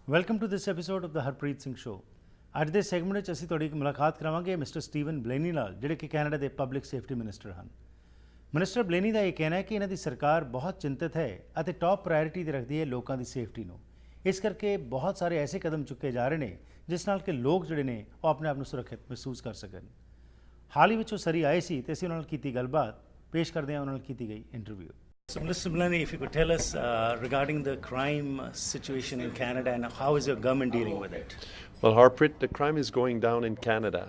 Welcome to this episode of the Harpreet Singh show. ਅੱਜ ਦੇ segment ਵਿੱਚ ਅਸੀਂ ਤੁਹਾਡੀ ਇੱਕ ਮੁਲਾਕਾਤ ਕਰਾਵਾਂਗੇ ਮਿਸਟਰ ਸਟੀਵਨ ਬਲੇਨੀ ਨਾਲ, ਜਿਹੜੇ ਕਿ ਕੈਨੇਡਾ ਦੇ ਪਬਲਿਕ ਸੇਫਟੀ ਮਿਨਿਸਟਰ ਹਨ। ਮਿਨਿਸਟਰ ਬਲੇਨੀ ਦਾ ਇਹ ਕਹਿਣਾ ਹੈ ਕਿ ਇਹਨਾਂ ਦੀ ਸਰਕਾਰ ਬਹੁਤ ਚਿੰਤਤ ਹੈ ਅਤੇ ਟੌਪ ਪ੍ਰਾਇੋਰਿਟੀ 'ਤੇ ਰੱਖਦੀ ਹੈ ਲੋਕਾਂ ਦੀ ਸੇਫਟੀ ਨੂੰ। ਇਸ ਕਰਕੇ ਬਹੁਤ ਸਾਰੇ ਐਸੇ ਕਦਮ ਚੁੱਕੇ ਜਾ ਰਹੇ ਨੇ ਜਿਸ ਨਾਲ ਕਿ ਲੋਕ ਜਿਹੜੇ ਨੇ ਉਹ ਆਪਣੇ ਆਪ ਨੂੰ ਸੁਰੱਖਿਅਤ ਮਹਿਸੂਸ ਕਰ ਸਕਣ। ਹਾਲ ਹੀ ਵਿੱਚ ਉਹ ਸਰੀ ਆਏ ਸੀ ਅਤੇ ਅਸੀਂ ਉਹਨਾਂ ਨਾਲ ਕੀਤੀ ਗੱਲਬਾਤ, ਪੇਸ਼ ਕਰਦੇ ਹਾਂ ਉਹਨਾਂ ਨਾਲ ਕੀਤੀ ਗਈ interview. So, Mr. Blaney, if you could tell us regarding the crime situation in Canada and how is your government dealing with it? Well, Harpreet, the crime is going down in Canada.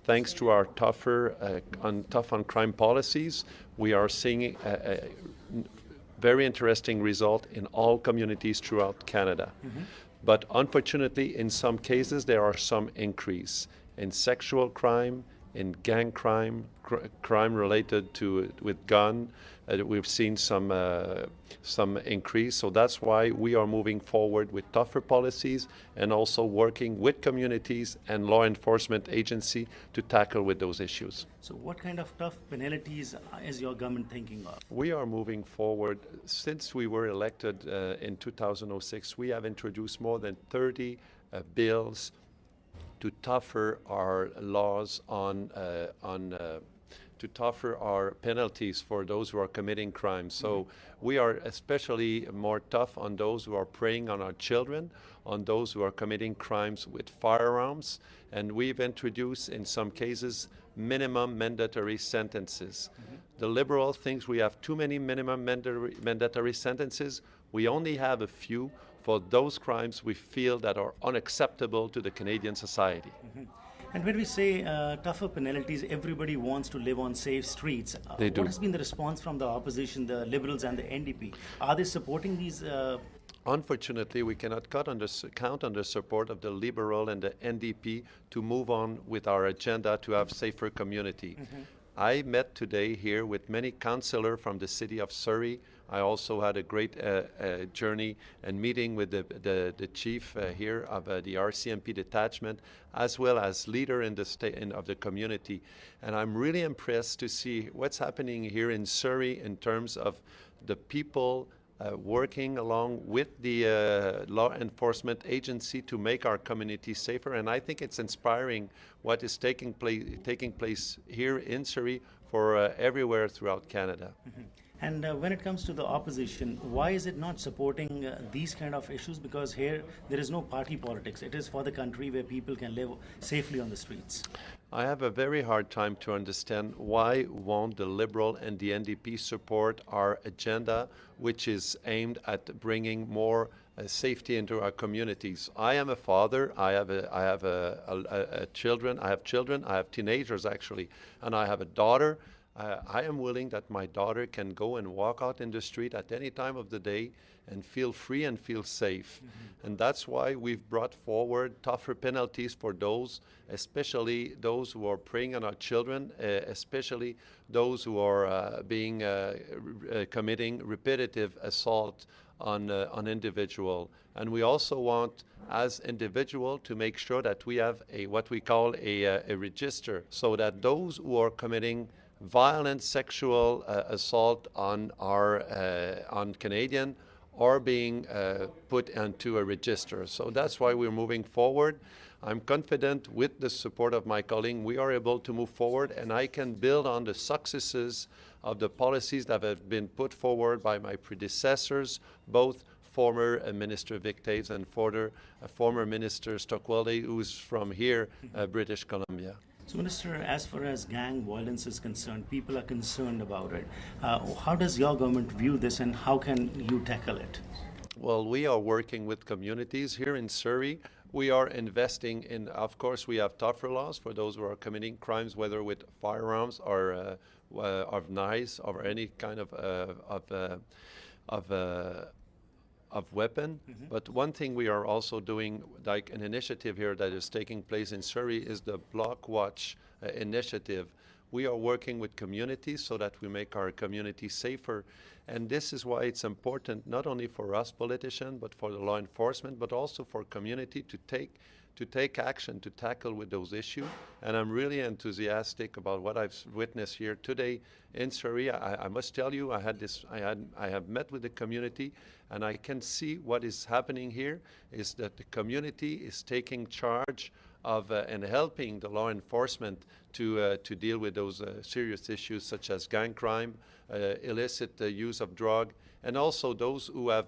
Thanks to our tough on crime policies, we are seeing a very interesting result in all communities throughout Canada. Mm-hmm. But unfortunately, in some cases, there are some increase in sexual crime, in gang crime, crime related to with gun. We've seen some increase, so that's why we are moving forward with tougher policies and also working with communities and law enforcement agency to tackle with those issues. So what kind of tough penalties is your government thinking of? We are moving forward. Since we were elected in 2006, we have introduced more than 30 bills to tougher our laws to tougher our penalties for those who are committing crimes. So we are especially more tough on those who are preying on our children, on those who are committing crimes with firearms, and we've introduced in some cases minimum mandatory sentences. The Liberal thinks we have too many minimum mandatory sentences. We only have a few for those crimes we feel that are unacceptable to the Canadian society. And when we say tougher penalties, everybody wants to live on safe streets. They do. What has been the response from the opposition, the Liberals and the NDP? Are they supporting these? Unfortunately, we cannot count on the support of the Liberal and the NDP to move on with our agenda to have safer community. Mm-hmm. I met today here with many councillors from the city of Surrey. I also had a great journey and meeting with the chief here of the RCMP detachment, as well as leader in the state of the community. And I'm really impressed to see what's happening here in Surrey in terms of the people working along with the law enforcement agency to make our community safer. And I think it's inspiring what is taking place here in Surrey for everywhere throughout Canada. Mm-hmm. And when it comes to the opposition, why is it not supporting these kind of issues? Because here there is no party politics. It is for the country where people can live safely on the streets. I have a very hard time to understand why won't the Liberal and the NDP support our agenda, which is aimed at bringing more safety into our communities. I am a father. I have children. I have teenagers actually, and I have a daughter. I am willing that my daughter can go and walk out in the street at any time of the day and feel free and feel safe. Mm-hmm. And that's why we've brought forward tougher penalties for those, especially those who are preying on our children, especially those who are committing repetitive assault on individual. And we also want, as individual, to make sure that we have what we call a register, so that those who are committing violent sexual assault on Canadian are being put into a register. So that's why we're moving forward. I'm confident with the support of my colleague we are able to move forward, and I can build on the successes of the policies that have been put forward by my predecessors, both former Minister Vic Taves and former Minister Stockwell, who's from here, British Columbia. So, Minister, as far as gang violence is concerned, people are concerned about it. How does your government view this, and how can you tackle it? Well, we are working with communities here in Surrey. We are investing in, of course, we have tougher laws for those who are committing crimes, whether with firearms or of knives or any kind of weapon. Mm-hmm. But one thing we are also doing, like an initiative here that is taking place in Surrey, is the Block Watch initiative, We are working with communities so that we make our community safer. And this is why it's important, not only for us politicians, but for the law enforcement, but also for community to take action to tackle with those issues. And I'm really enthusiastic about what I've witnessed here today in Surrey. I must tell you, I have met with the community, and I can see what is happening here is that the community is taking charge of and helping the law enforcement to deal with those serious issues such as gang crime, illicit use of drug, and also those who have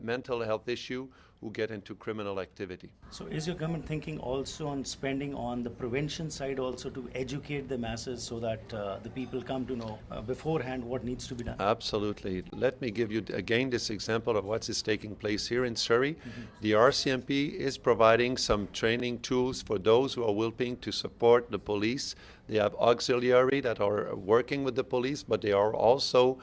mental health issue who get into criminal activity. So is your government thinking also on spending on the prevention side also to educate the masses so that the people come to know beforehand what needs to be done? Absolutely. Let me give you again this example of what is taking place here in Surrey. The RCMP is providing some training tools for those who are willing to support the police. They have auxiliary that are working with the police, but they are also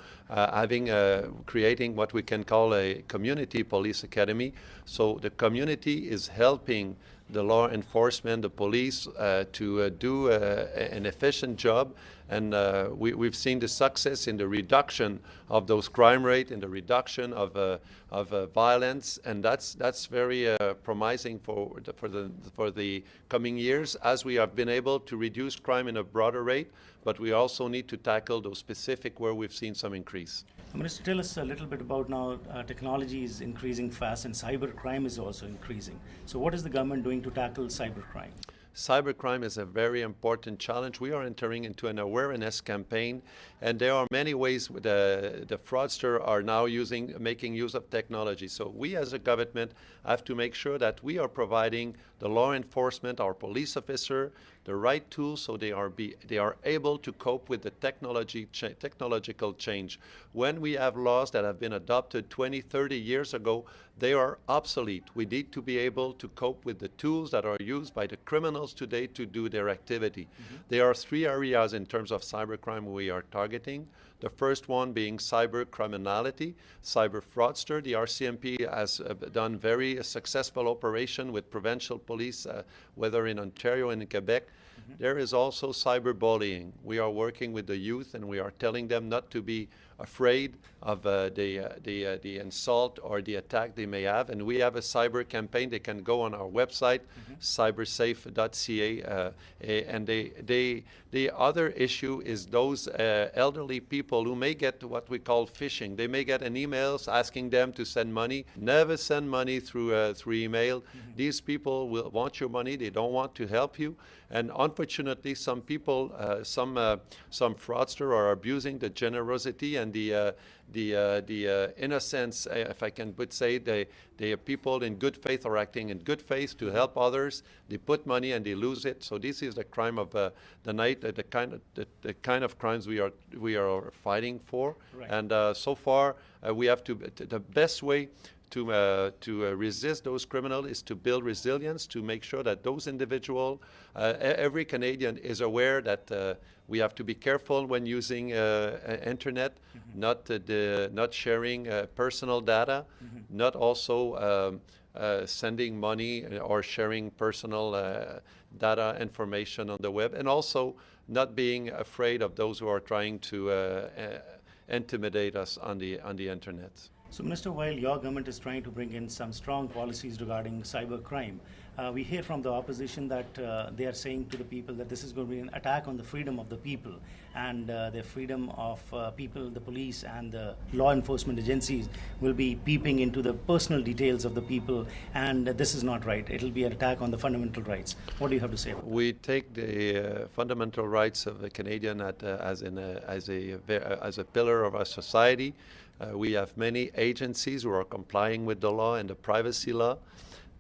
creating what we can call a community police academy. So the community is helping the law enforcement, the police, to do an efficient job. And we've seen the success in the reduction of those crime rate, in the reduction of violence, and that's very promising for the coming years, as we have been able to reduce crime in a broader rate. But we also need to tackle those specific where we've seen some increase. Minister, tell us a little bit about now technology is increasing fast and cyber crime is also increasing. So what is the government doing to tackle cyber crime? Cybercrime is a very important challenge. We are entering into an awareness campaign, and there are many ways the fraudsters are now making use of technology. So we as a government have to make sure that we are providing the law enforcement, our police officer, the right tools so they are able to cope with the technological change. When we have laws that have been adopted 20, 30 years ago, they are obsolete. We need to be able to cope with the tools that are used by the criminals today to do their activity. There are three areas in terms of cybercrime we are targeting. The first one being cyber criminality, cyber fraudster. The RCMP has done very successful operation with provincial police, whether in Ontario and in Quebec. There is also cyberbullying. We are working with the youth, and we are telling them not to be afraid of the insult or the attack they may have. And we have a cyber campaign. They can go on our website, cybersafe.ca. And the other issue is those elderly people who may get what we call phishing. They may get an email asking them to send money. Never send money through email. These people will want your money. They don't want to help you. And unfortunately, some people, some fraudsters are abusing the generosity and the innocence, if I can say, the people in good faith are acting in good faith to help others. They put money and they lose it. So this is the crime of the night, the kind of crimes we are fighting for. Right. And so far, we have to. The best way to resist those criminals is to build resilience, to make sure that those individuals, every Canadian is aware that we have to be careful when using internet, not sharing personal data, not also sending money or sharing personal data information on the web, and also not being afraid of those who are trying to intimidate us on the internet. So, Minister, while your government is trying to bring in some strong policies regarding cyber crime, we hear from the opposition that they are saying to the people that this is going to be an attack on the freedom of the people and the freedom of people, the police and the law enforcement agencies will be peeping into the personal details of the people, and this is not right. It will be an attack on the fundamental rights. What do you have to say about that? We take the fundamental rights of the Canadian as a pillar of our society. We have many agencies who are complying with the law and the privacy law.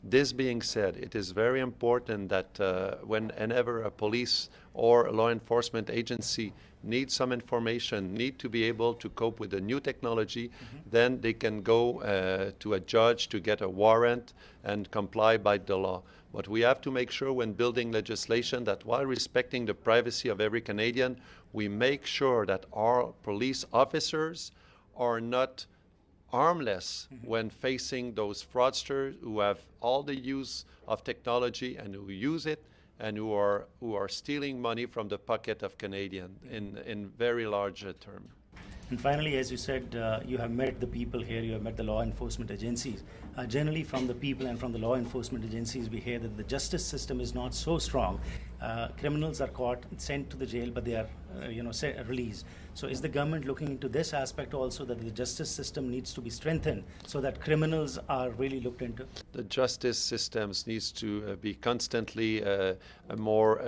This being said, it is very important that whenever a police or a law enforcement agency needs some information, need to be able to cope with the new technology, then they can go to a judge to get a warrant and comply by the law. But we have to make sure when building legislation that while respecting the privacy of every Canadian, we make sure that our police officers are not harmless when facing those fraudsters who have all the use of technology and who use it and who are stealing money from the pocket of Canadian in very large term. And finally, as you said, you have met the people here, you have met the law enforcement agencies. Generally, from the people and from the law enforcement agencies, we hear that the justice system is not so strong. Criminals are caught, sent to the jail, but they are, released. So is the government looking into this aspect also, that the justice system needs to be strengthened so that criminals are really looked into? The justice systems needs to be constantly more,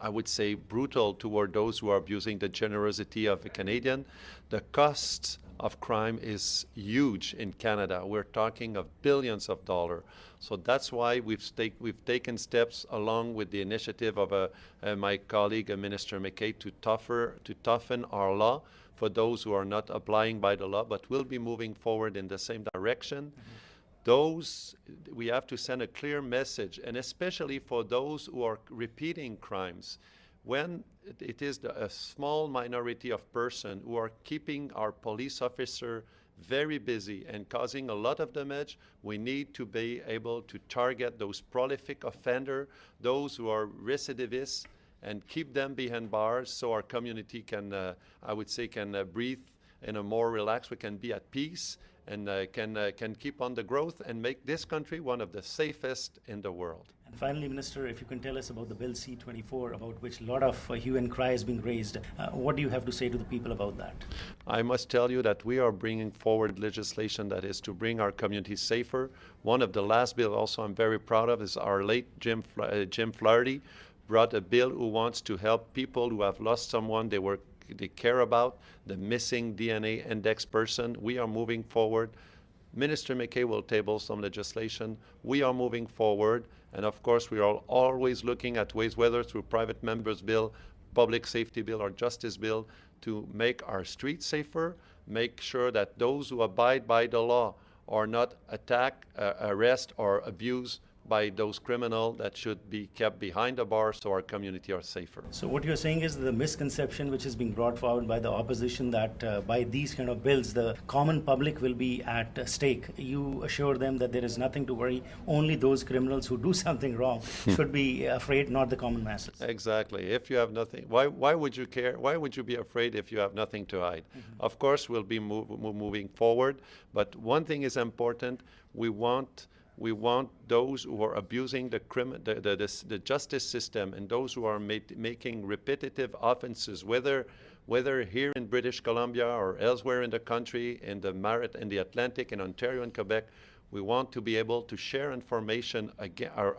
I would say, brutal toward those who are abusing the generosity of a Canadian. The cost of crime is huge in Canada. We're talking of billions of dollars. So that's why we've taken steps along with the initiative of my colleague, Minister McKay, to toughen our law for those who are not applying by the law, but we'll be moving forward in the same direction. Those, we have to send a clear message, and especially for those who are repeating crimes. When it is a small minority of persons who are keeping our police officer very busy and causing a lot of damage, we need to be able to target those prolific offenders, those who are recidivists, and keep them behind bars so our community can, I would say, can breathe in a more relaxed, we can be at peace, and can keep on the growth and make this country one of the safest in the world. And finally, Minister, if you can tell us about the Bill C-24, about which a lot of hue and cry is being raised. What do you have to say to the people about that? I must tell you that we are bringing forward legislation that is to bring our communities safer. One of the last bills also I'm very proud of is our late Jim Flaherty brought a bill who wants to help people who have lost someone they care about, the missing DNA index person. We are moving forward. Minister McKay will table some legislation. We are moving forward. And of course, we are always looking at ways, whether through private members' bill, public safety bill, or justice bill, to make our streets safer, make sure that those who abide by the law are not attacked, arrested, or abused by those criminals that should be kept behind the bars so our community are safer. So what you're saying is the misconception which is being brought forward by the opposition that by these kind of bills, the common public will be at stake. You assure them that there is nothing to worry. Only those criminals who do something wrong should be afraid, not the common masses. Exactly. If you have nothing, why would you care? Why would you be afraid if you have nothing to hide? Of course, we'll be moving forward. But one thing is important. We want those who are abusing the justice system and those who are making repetitive offenses, whether here in British Columbia or elsewhere in the country, in the Atlantic, in Ontario and Quebec. We want to be able to share information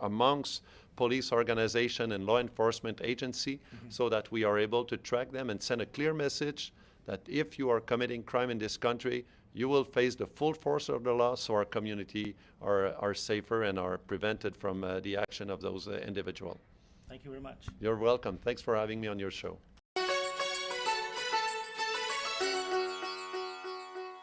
amongst police organization and law enforcement agency so that we are able to track them and send a clear message that if you are committing crime in this country, you will face the full force of the law so our community are safer and are prevented from the action of those individuals. Thank you very much. You're welcome. Thanks for having me on your show.